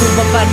akong babad,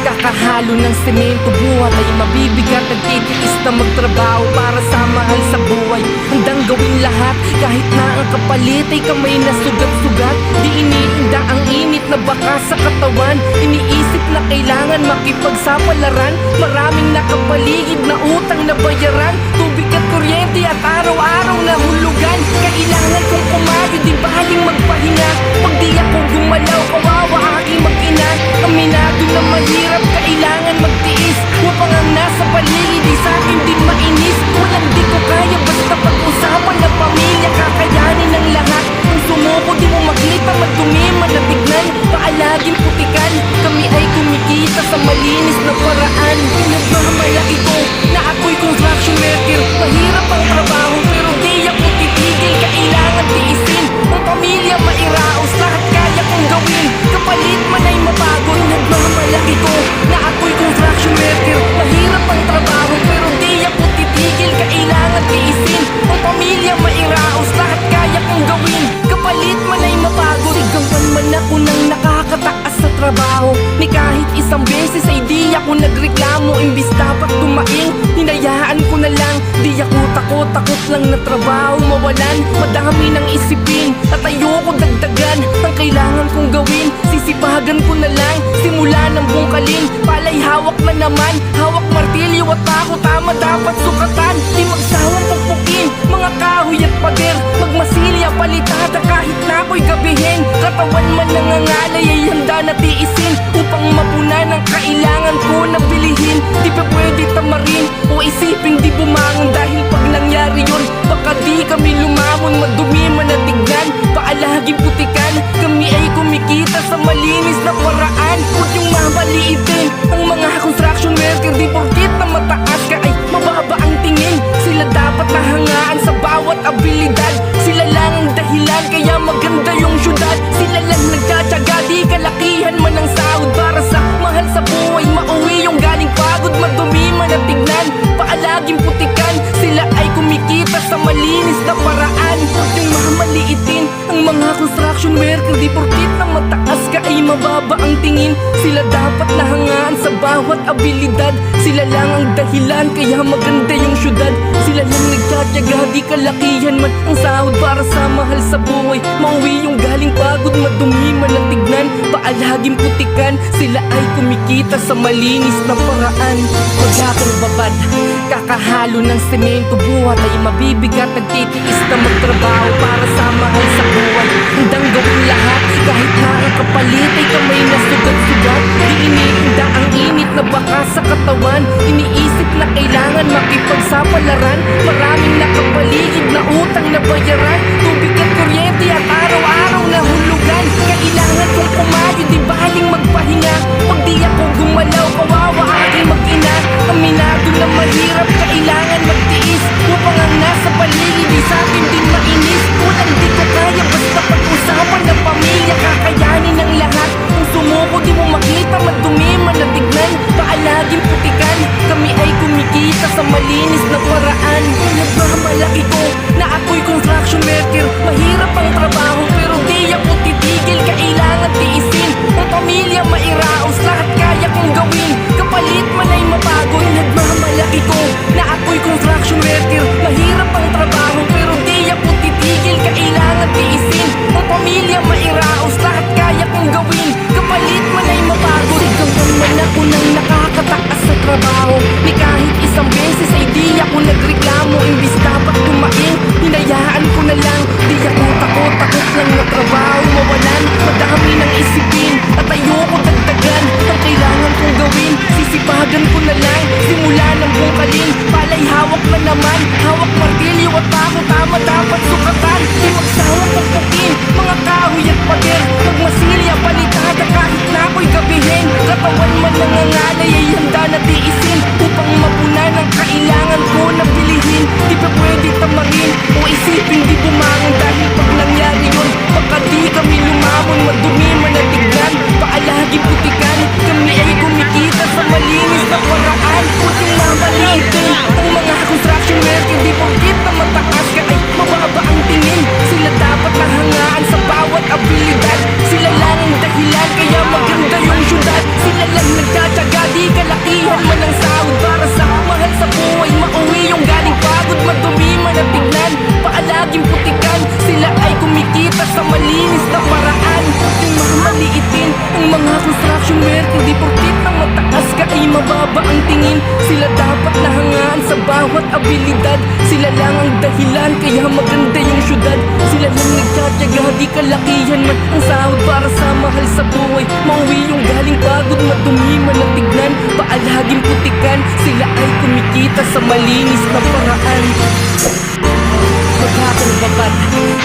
kakahalo ng semento. Buhat ay mabibigat, nagtitiis na magtrabaho para sa mahal sa buhay. Handang gawin lahat, kahit na ang kapalit ay kamay na sugat-sugat. Di iniinda ang init na baka sa katawan, iniisip na kailangan makipagsapalaran. Maraming nakapaligid na utang na bayaran, tubig at kuryente at araw-araw na hulugan. Kailangan kong kumayo, di baling magpahinga. Pag di ako gumalaw, kawawa aking mag-ina. Aminado na mahirap, kailangan magtiis. Upang ang nasa paligid di sa akin din mainis. Walang di ko kaya, basta pag-usapan na pamilya. Kakayanin ang lahat, kung sumuko di mo makita. Madumi, manatignan, paalaging putikan. Kami ay kumikita sa malinis na paraan. Pinagmamalaki ko na ako'y construction worker. Mahirap ang trabaho pero di ako titigil. Kailangan tiisin, ang pamilya mairaos. Lahat kaya kong gawin, kapalit man ay mabago. Nagmamalaki ko na ako'y construction worker. Mahirap ang trabaho pero di ako titigil. Kailangan tiisin, ang pamilya mairaos. Lahat kaya kong gawin, kapalit man ay mabago. Sigawan man ako ng nakakataas sa trabaho, ni kahit isang beses ay di ako nagreklamo. Imbis dapat tumaing, hinayaan ko na lang. Di ako takot lang na trabaho mawalan. Madami ng isipin at ayoko dagdagan. Ang kailangan kong gawin, sisipagan ko na lang. Simula ng bungkalin, palay hawak na naman. Hawak martilyo at ako, tama dapat sukatan. Di magsawang pukpukin, mga kahoy at pader. Magmasilya, palitada kahit na ako'y gabihin. Katawan man nangangalay ay handa na tiisin. Upang mapunan ang kailangan ko na bilihin. Di pa pwede tamarin o isiping di bumangon. Dahil pag nangyari yun, baka di kami lumamon. Madumi manatignan, paalaging putikan. Kami ay kumikita sa malinis na paraan. Huwag yung mamaliitin ang mga construction worker. Di porkit na mataas ka ay mababa ang tingin. Sila dapat nahangaan sa bawat abilidad. Sila lang ang dahilan kaya maganda yung syudad. Sila lang nagtsatsaga, di kalakihan man ang sahod. Para sa mahal sa buhay, mauwi yung galing pagod. Madumi manatignan, paalaging putikan. Sila ay kumikita sa malinis na paraan. Huwag yung mamaliitin ang mga construction worker. Di porkit na mataas ka ay mababa ang tingin. Sila dapat nahangaan sa bawat abilidad. Sila lang ang dahilan kaya maganda yung syudad. Sila lang nagtsatsaga, di kalakihan man ang sahod. Para sa mahal sa buhay, mauwi yung galing pagod. Madumi manatignan, paalaging putikan. Sila ay kumikita sa malinis na paraan. Huwag akong babad, kakahalo ng semento. Buhat ay mabibigat, nagtitiis na magtrabaho para sa mahal sa buhay. Handang gawin lahat, kahit na ang kapalit ay kamay na sugat-sugat. Di iniinda ang init na baka sa katawan, iniisip na kailangan makipagsapalaran. Maraming nakapaligid na utang na bayaran, tubig at kuryente at araw-araw na hulugan. Kailangan kong kumayo, di baling magpahinga. Pag di ako gumalaw, kawawa aking mag-ina. Aminado na mahirap, kailangan magtiis. Upang ang nasa paligid di sa akin din mainis. Walang di ko kaya, basta pag-usapan ng pamilya. Kakayanin ang lahat, kung sumuko di mo makita. Madumi manatignan, paalaging putikan. Kami ay kumikita sa malinis na paraan. Nagmamalaki ko na ako'y construction worker. Mahirap ang trabaho pero di ako titigil. Kailangan tiisin, ang pamilya mairaos. Lahat kaya kong gawin, kapalit man ay mabago. Nagmamalaki ko na ako'y construction worker. Mahirap ang trabaho pero di ako titigil. Kailangan tiisin, ang pamilya mairaos. Lahat kaya kong gawin, kapalit man ay mabago. Sigawan man ako ng nakakataas sa trabaho, ni kahit isang beses ay di ako nagreklamo. Imbis dapat tumaing, hinayaan ko na lang. Di ako takot lang na trabaho mawalan. Madami ng isipin at ayoko dagdagan. Ang kailangan kong gawin, sisipagan ko na lang. Simula ng bungkalin, palay hawak na naman. Hawak martilyo at ako, tama dapat sukatan. Di magsawang pukpukin, mga kahoy at pader. Magmasilya, palitada kahit na ako'y gabihin. Katawan man nangangalay ay handa na tiisin. Upang mapunan ang kailangan ko na bilihin. Di pa pwede tamarin o isipin di bumangon. Dahil pag nangyari yun, baka di kami lumamon. Madumi manatignan, paalaging putikan. Kami ay kumikita sa malinis na paraan. Huwag yung mamaliitin ang mga construction worker. Di porkit na mataas ka ay mababa ang tingin. construction worker, di porkit na mataas ka ay mababa ang tingin. Sila dapat nahangaan sa bawat abilidad. Sila lang ang dahilan kaya maganda yung syudad. Sila lang nagtsatsaga, di kalakihan man ang sahod para sa mahal sa buhay. Mauwi yung galing pagod, madumi man ang tignan, paalaging putikan. Sila ay kumikita sa malinis na paraan. Magkakalababat,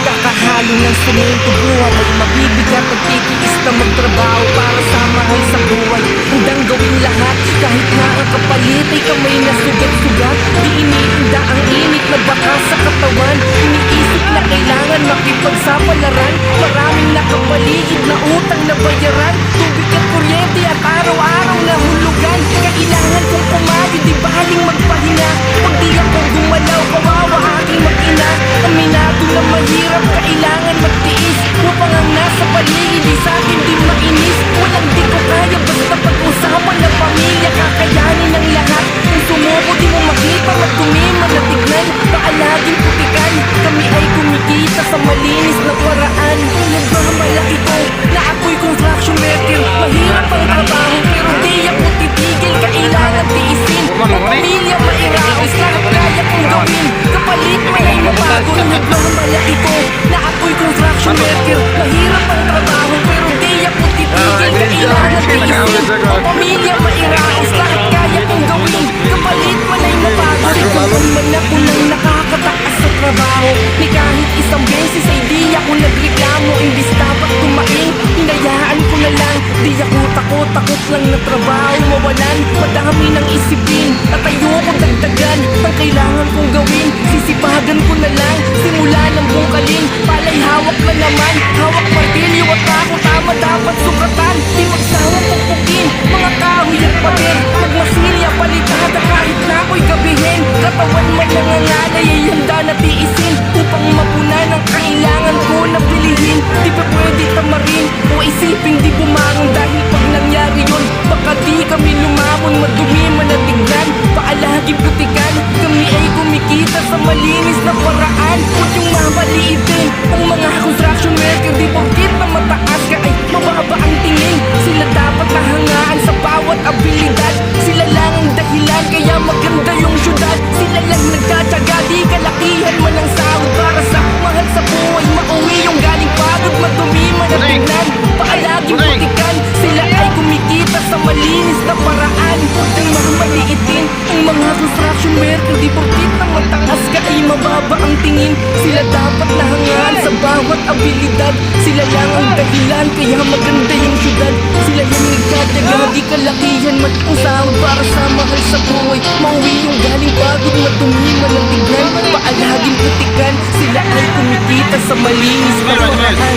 kakahalo ng semento, buhat ay mabibigat. Nagtitiis na magtrabaho para sa mahal sa buhay. Handang gawin lahat kahit na ang kapalit ay kamay na sugat-sugat. Di iniinda ang init na baka sa katawan. Iniisip na kailangan makipagsapalaran. Maraming nakapaligid na utang na bayaran. Tubig at kuryente at araw-araw na hulugan. Kailangan kong pumayod, di baling magpahinga. Pag di ako gumalaw, kawawa aking mag-ina. Aminado na mahirap, kailangan magtiis upang ang nasa paligid di sa'kin di mainis. Walang di ko kaya basta pag-usapan ng pamilya. Kakayanin ng lahat. Kung sumuko di mo makita, magtumiman na tignan, paalaging putikan. Kami ay kumikita sa malinis na paraan. Nagmamalaki ko na ako'y construction worker. Mahirap ang trabaho pero di ako titigil. Kailangan tiisin ang pamilya mairaos. Lahat kaya kong gawin kapalit man ay mabago. Nagmamalaki ko na ako'y construction worker. Mahirap ang trabaho pero di ako titigil. Kailangan tiisin ang pamilya mairaos. Lahat kaya kong gawin kapalit man ay mabago. Ikaw man ako nang nakakatakas sa trabaho. Ni kahit isang beses ay di ako nagreklamo. Imbis dapat tumaing, hinayaan ko na lang. Di ako takot lang na trabaho mawalan. Madami ng isipin at ayoko dagdagan. Ang kailangan kong gawin, sisipagan ko na lang. Simula ng bungkalin, palay hawak na naman. Hawak martilyo at ako, tama dapat sukatan. Di magsawang pupukin, mga kahoy at pader. Magmasilya, palitada kahit na ako'y gabihin. Katawan man nangangalay ay handa na tiisin upang mapunan ang kailangan ko na bilihin. Di pa pwede tamarin o isiping di bumangon. Dahil pag nangyari yun, baka di kami lumamon. Madumi man na tignan, paalaging putikan. Kami ay kumikita sa malinis na paraan. Huwag yung mamaliitin ang mga construction worker. Di porkit na mataas ka ay mababa ang tingin. Sila dapat nahangaan sa bawat abilidad. Sila lang ang dahilan kaya maganda yung syudad. Sila lang nagtatsaga, di kalakihan man ang sahod para sa mahal sa buhay. Mauwi yung galing pagod, madumi man na tignan, paalaging putikan. Sila ay kumikita sa malinis na paraan. Huwag kang mamaliitin ang mga construction worker. Di porkit na mataas ka ay mababa ang tingin. Sila dapat nahangaan sa bawat abilidad. Sila lang ang dahilan kaya maganda yung syudad. Sila lang nagtatsaga, di kalakihan man ang sahod para sa mahal sa buhay. Mauwi yung galing pagod, madumi man ang tignan, paalaging putikan. Sila ay kumikita sa malinis na paraan.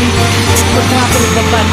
Magkakalababat,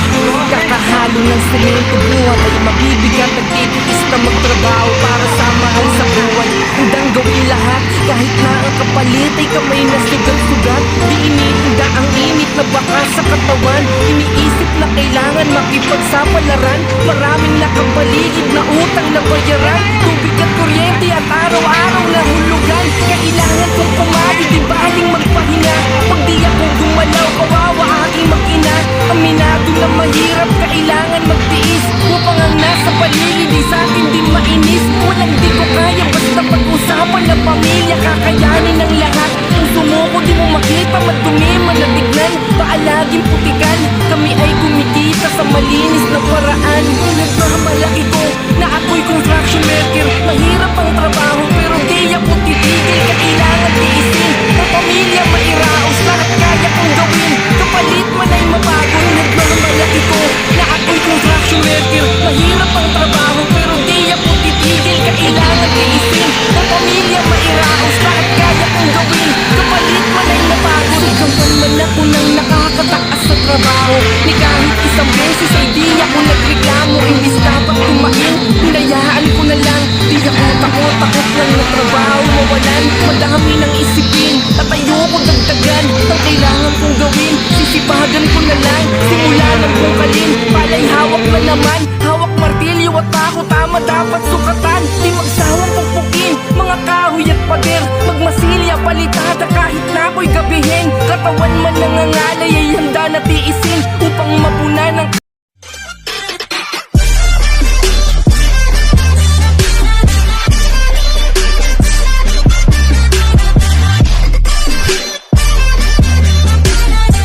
kakahalo ng semento, buhat ay mabibigat. Nagtitiis na magtrabaho para sa mahal sa buhay. Handang gawin lahat kahit na ang kapalit ay kamay na sugat-sugat. Di iniinda ang init na baka sa katawan. Iniisip na kailangan makipagsapalaran. Maraming nakapaligid na utang na bayaran. Tubig at kuryente at araw-araw na hulugan. Kailangan kong pumayod, di baling magpahinga. Pag di ako gumalaw, kawawa aking mag-ina. Aminado na mahirap, kailangan magtiis upang ang nasa paligid di sa'kin di mainis. Walang di ko kaya basta pag-usapan ng pamilya. Kakayanin ng lahat. Kung sumuko di mo makita, madumi man na tignan, paalaging putikan. Kami ay kumikita sa malinis na paraan. Nagmamalaki ko na ako'y construction worker. Mahirap ang trabaho pero di ako titigil. Kailangan tiisin ang pamilya mairaos. Lahat kaya kong gawin kapalit man ay mabago. Nagmamalaki ko na ako'y construction worker. Mahirap ang trabaho pero di ako titigil. Kailangan tiisin ang pamilya mairaos. Lahat kaya kong gawin kapalit man ay mabago. Sigawan man ako nang nakakatakas sa trabaho. Ni kahit isang beses ay di ako nagreklamo. Imbis dapat tumain, hinayaan ko na lang. Di ako takot lang na trabaho mawalan. Madami ng isipin at ayoko dagdagan. Ang kailangan kong gawin, sisipagan ko na lang. Simula ng bungkalin, palay hawak na naman. Hawak martilyo at ako, tama dapat sukatan. Di magsawang pupukin, mga kahoy at pader. Magmasilya, palitada kahit na ako'y gabihin. Katawan man nangangalay ay handa na tiis